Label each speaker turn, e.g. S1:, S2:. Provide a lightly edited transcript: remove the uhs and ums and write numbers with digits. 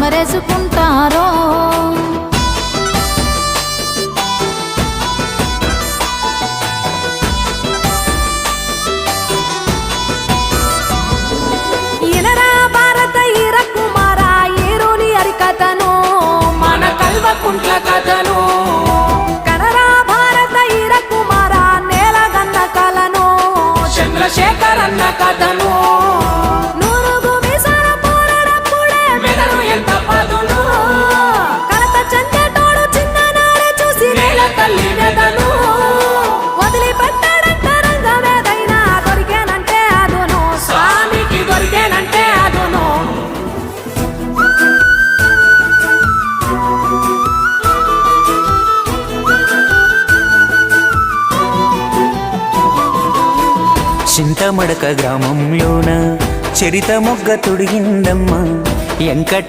S1: ఎవరేసుకుంటారో. ఇనరా భారత ఈర కుమార ఏరోని హరికథను మన కల్వకుంట్ల కథను. కనరా భారత ఈర కుమార నేలగన్న కలను చంద్రశేఖర్ అన్న కథను. నూరుగు మీసాల పోరడప్పుడే మెదడు ఎంత పదును. కలత చెందేటోడు చిన్ననాడే చూసి నేల తల్లి వెదను. వదిలిపెట్టాడంట రంగమేదైనా దొరికేనంటే అదును. స్వామికి దొరికేనంటే అదును.
S2: చింతమడక గ్రామంలోన చరిత మొగ్గ తొడిగిందమ్మ. ఎంకట